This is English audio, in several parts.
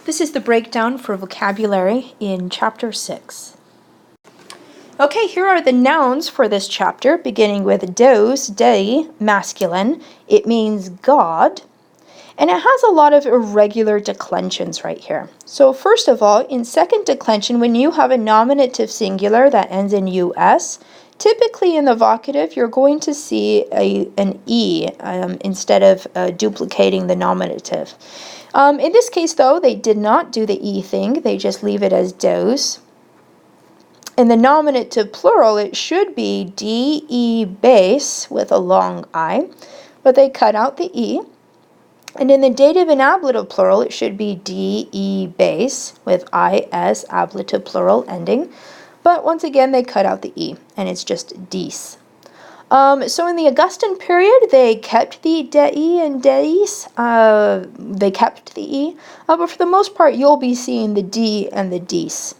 This is the breakdown for vocabulary in Chapter 6. Okay, here are the nouns for this chapter, beginning with Deus, Dei, masculine. It means God, and it has a lot of irregular declensions right here. So first of all, in second declension, when you have a nominative singular that ends in us, typically in the vocative, you're going to see an E instead of duplicating the nominative. In this case, though, they did not do the E thing. They just leave it as Deus. In the nominative plural, it should be D-E base with a long I, but they cut out the E. And in the dative and ablative plural, it should be D-E base with I-S ablative plural ending. But once again, they cut out the E, and it's just dies. So in the Augustan period, they kept the dei and deis. They kept the E. But for the most part, you'll be seeing the D and the dis.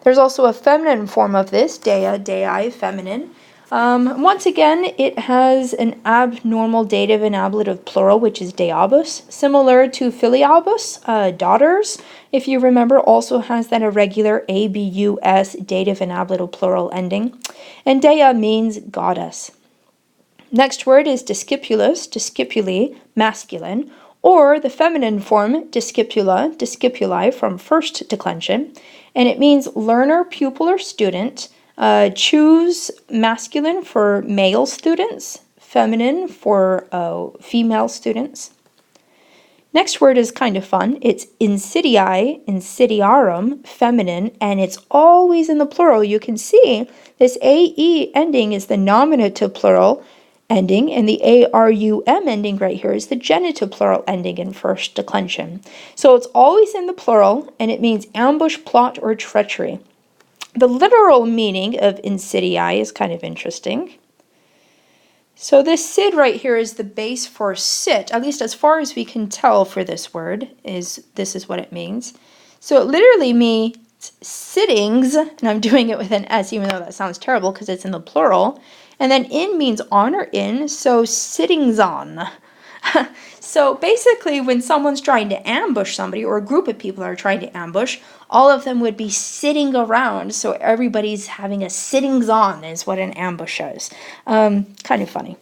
There's also a feminine form of this, dea, dei, feminine. Once again, it has an abnormal dative and ablative plural, which is deabus, similar to filiabus, daughters, if you remember, also has that irregular abus dative and ablative plural ending. And dea means goddess. Next word is discipulus, discipuli, masculine, or the feminine form, discipula, discipuli from first declension, and it means learner, pupil, or student. Choose masculine for male students, feminine for female students. Next word is kind of fun. It's insidiae, insidiarum, feminine, and it's always in the plural. You can see this AE ending is the nominative plural ending, and the ARUM ending right here is the genitive plural ending in first declension. So it's always in the plural, and it means ambush, plot, or treachery. The literal meaning of insidiae is kind of interesting. So this sid right here is the base for sit, at least as far as we can tell for this word, this is what it means. So it literally means sittings, and I'm doing it with an S even though that sounds terrible because it's in the plural. And then in means on or in, so sittings on. So basically when someone's trying to ambush somebody, or a group of people are trying to ambush, all of them would be sitting around, so everybody's having a sittings on is what an ambush is. Kind of funny.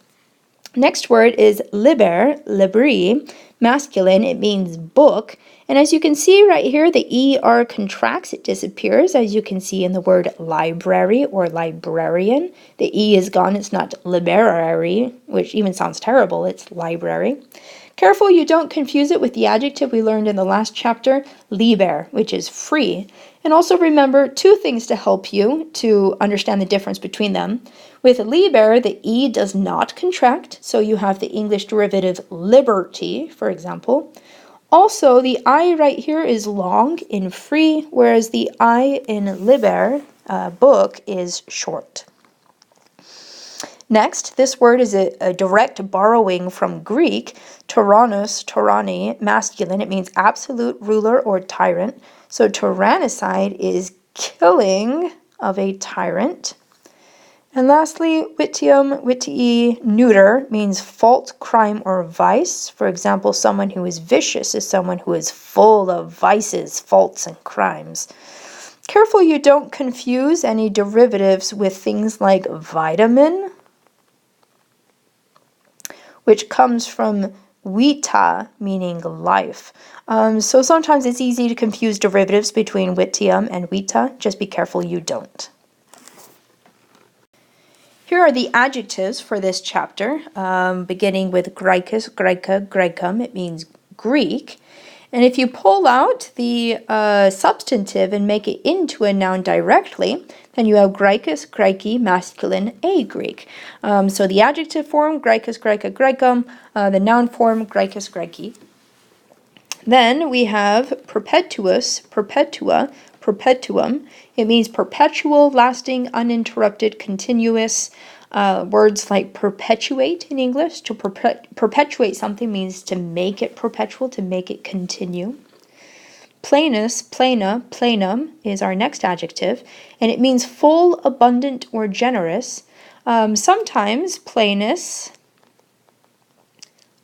Next word is liber, libri, masculine. It means book. And as you can see right here, the ER contracts, it disappears, as you can see in the word library or librarian. The E is gone, it's not liberary, which even sounds terrible, it's library. Careful you don't confuse it with the adjective we learned in the last chapter, liber, which is free. And also remember two things to help you to understand the difference between them. With liber, the E does not contract, so you have the English derivative liberty, for example. Also, the I right here is long in free, whereas the I in liber, book, is short. Next, this word is a direct borrowing from Greek, tyrannus, tyranny, masculine. It means absolute ruler or tyrant. So tyrannicide is killing of a tyrant. And lastly, witium, witii, neuter, means fault, crime, or vice. For example, someone who is vicious is someone who is full of vices, faults, and crimes. Careful you don't confuse any derivatives with things like vitamin, which comes from vita, meaning life. So sometimes it's easy to confuse derivatives between witium and vita. Just be careful you don't. Here are the adjectives for this chapter, beginning with Graecus, Graeca, Graecum. It means Greek. And if you pull out the substantive and make it into a noun directly, then you have Graecus, Graeci, masculine, a Greek. So the adjective form, Graecus, Graeca, Graecum, the noun form, Graecus, Graeci. Then we have perpetuus, perpetua, perpetuum. It means perpetual, lasting, uninterrupted, continuous. Words like perpetuate in English, to perpetuate something means to make it perpetual, to make it continue. Plenus, plena, plenum is our next adjective, and it means full, abundant, or generous. Sometimes plenus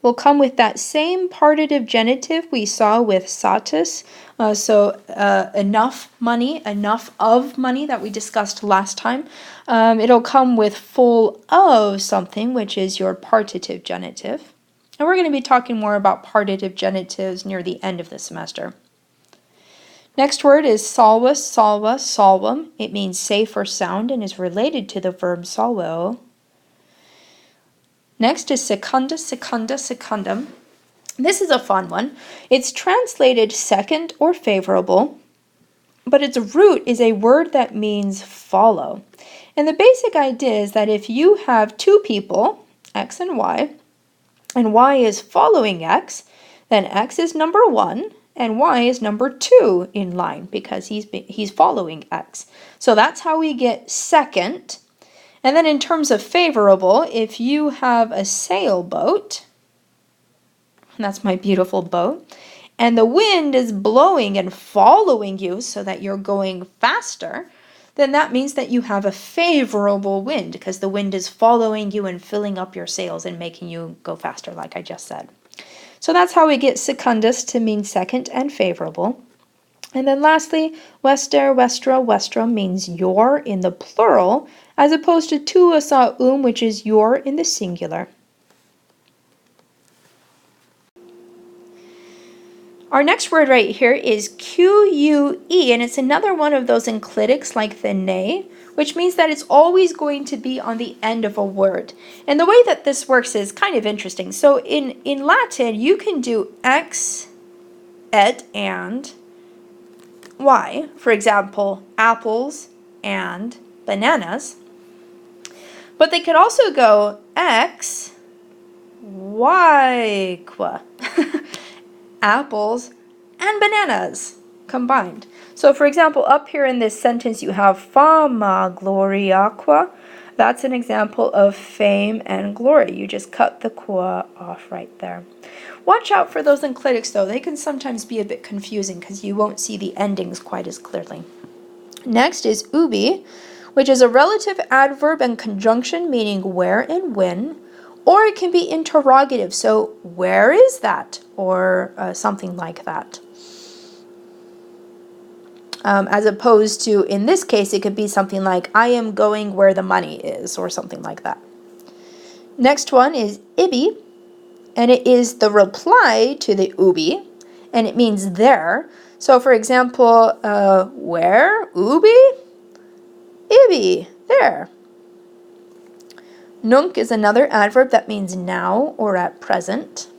will come with that same partitive genitive we saw with satis. Enough money, enough of money that we discussed last time. It'll come with full of something, which is your partitive genitive. And we're going to be talking more about partitive genitives near the end of the semester. Next word is salvus, salva, salvum. It means safe or sound and is related to the verb salvo. Next is secunda, secunda, secundum. This is a fun one. It's translated second or favorable, but its root is a word that means follow. And the basic idea is that if you have two people, X and Y is following X, then X is number 1 and Y is number 2 in line because he's following X. So that's how we get second. And then in terms of favorable, if you have a sailboat, and that's my beautiful boat, and the wind is blowing and following you so that you're going faster, then that means that you have a favorable wind because the wind is following you and filling up your sails and making you go faster, like I just said. So that's how we get secundus to mean second and favorable. And then lastly, wester, westra, westrum means your in the plural, as opposed to tu, asa, which is your in the singular. Our next word right here is Q-U-E, and it's another one of those enclitics like the ne, which means that it's always going to be on the end of a word. And the way that this works is kind of interesting. So in Latin, you can do X, et, and Y. For example, apples and bananas. But they could also go X, Y, qua. Apples and bananas combined. So for example, up here in this sentence you have fama gloriaque. That's an example of fame and glory. You just cut the qua off right there. Watch out for those enclitics though. They can sometimes be a bit confusing because you won't see the endings quite as clearly. Next is ubi, which is a relative adverb and conjunction meaning where and when. Or it can be interrogative, so where is that? Or something like that. As opposed to, in this case, it could be something like, I am going where the money is, or something like that. Next one is ibi, and it is the reply to the ubi, and it means there. So for example, where? Ubi? Ibi, there. Nunc is another adverb that means now or at present.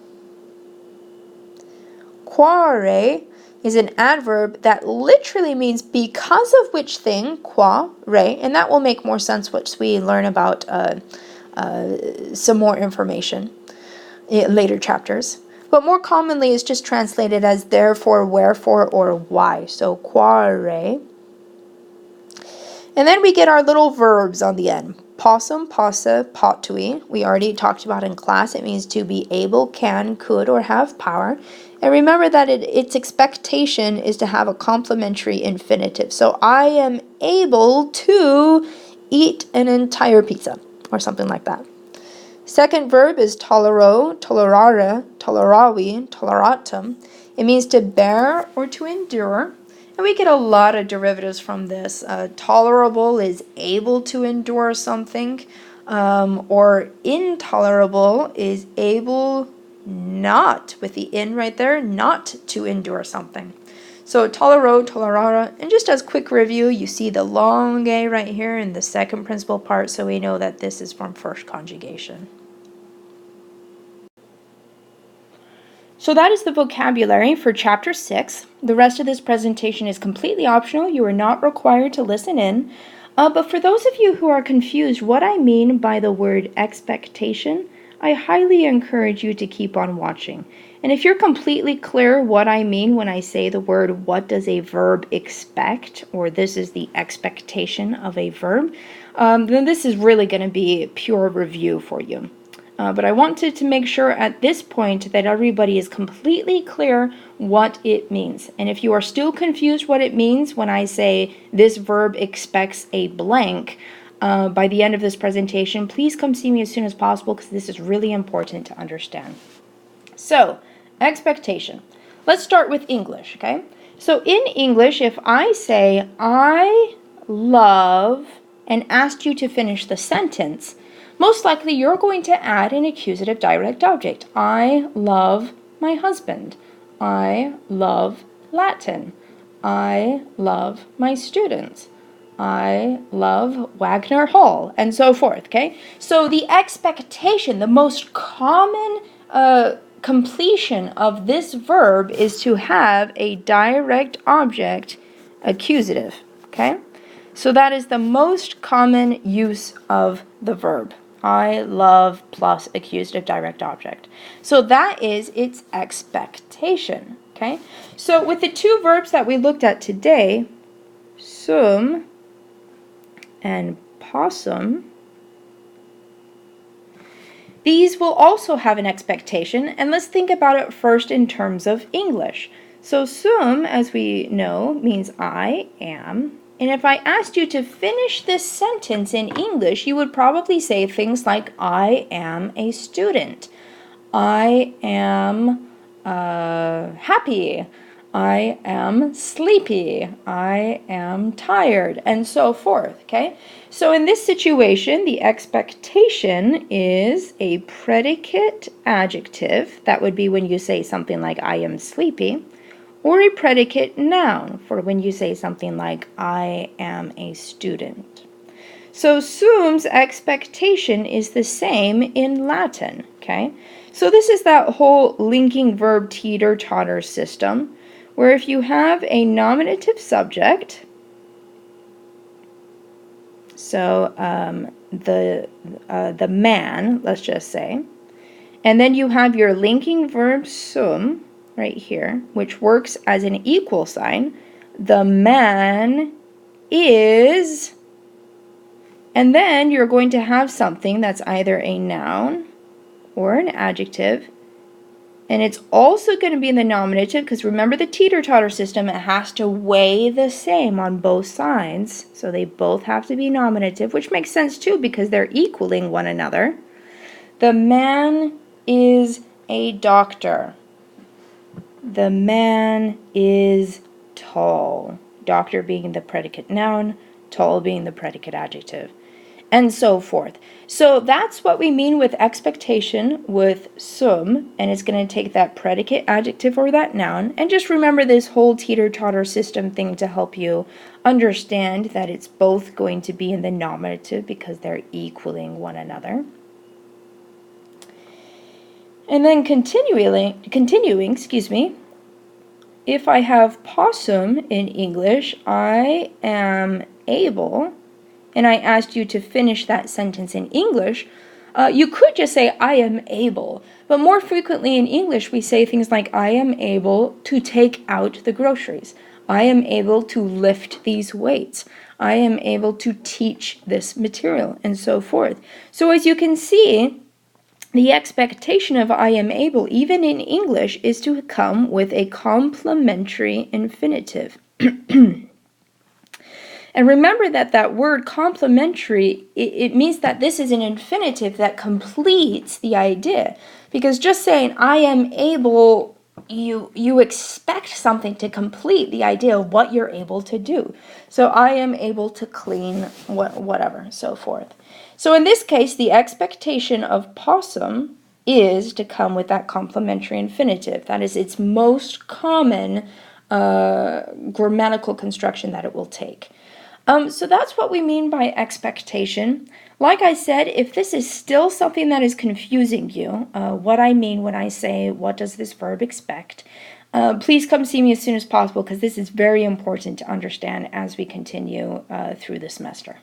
Quare is an adverb that literally means because of which thing, qua, re, and that will make more sense once we learn about some more information in later chapters. But more commonly is just translated as therefore, wherefore, or why. So quare. And then we get our little verbs on the end. Possum, possa, potui. We already talked about in class. It means to be able, can, could, or have power. And remember that its expectation is to have a complementary infinitive. So I am able to eat an entire pizza, or something like that. Second verb is tolero, tolerare, toleravi, toleratum. It means to bear or to endure. And we get a lot of derivatives from this. Tolerable is able to endure something, or intolerable is able not, with the in right there, not to endure something. So tolero, tolerara, and just as quick review, you see the long A right here in the second principal part, so we know that this is from first conjugation. So that is the vocabulary for Chapter 6. The rest of this presentation is completely optional. You are not required to listen in. But for those of you who are confused what I mean by the word expectation, I highly encourage you to keep on watching. And if you're completely clear what I mean when I say the word what does a verb expect, or this is the expectation of a verb, then this is really going to be pure review for you. But I wanted to make sure at this point that everybody is completely clear what it means. And if you are still confused what it means when I say this verb expects a blank, by the end of this presentation, please come see me as soon as possible because this is really important to understand. So, expectation. Let's start with English, okay? So in English, if I say, I love, and asked you to finish the sentence, most likely you're going to add an accusative direct object. I love my husband. I love Latin. I love my students. I love Wagner Hall, and so forth, okay? So the expectation, the most common completion of this verb is to have a direct object accusative, okay? So that is the most common use of the verb. I love plus accusative direct object. So that is its expectation, okay? So with the two verbs that we looked at today, sum and possum, these will also have an expectation, and let's think about it first in terms of English. So sum, as we know, means I am, and if I asked you to finish this sentence in English, you would probably say things like, I am a student. I am happy. I am sleepy. I am tired, and so forth, okay? So in this situation, the expectation is a predicate adjective. That would be when you say something like, I am sleepy, or a predicate noun for when you say something like, I am a student. So sum's expectation is the same in Latin, okay? So this is that whole linking verb teeter-totter system, where if you have a nominative subject, so the man, let's just say, and then you have your linking verb sum right here, which works as an equal sign, the man is, and then you're going to have something that's either a noun or an adjective, and it's also going to be in the nominative, because remember the teeter-totter system, it has to weigh the same on both sides, so they both have to be nominative, which makes sense too because they're equaling one another. The man is a doctor. The man is tall. Doctor being the predicate noun, tall being the predicate adjective, and so forth. So that's what we mean with expectation with sum, and it's going to take that predicate adjective or that noun, and just remember this whole teeter-totter system thing to help you understand that it's both going to be in the nominative because they're equaling one another. And then continuing, if I have possum in English, I am able, and I asked you to finish that sentence in English, you could just say, I am able. But more frequently in English, we say things like, I am able to take out the groceries. I am able to lift these weights. I am able to teach this material, and so forth. So as you can see, the expectation of I am able, even in English, is to come with a complementary infinitive. And remember that that word complementary, it means that this is an infinitive that completes the idea. Because just saying, I am able, you expect something to complete the idea of what you're able to do. So I am able to clean whatever, so forth. So in this case, the expectation of possum is to come with that complementary infinitive. That is its most common grammatical construction that it will take. So that's what we mean by expectation. Like I said, if this is still something that is confusing you, what I mean when I say, what does this verb expect, please come see me as soon as possible because this is very important to understand as we continue through the semester.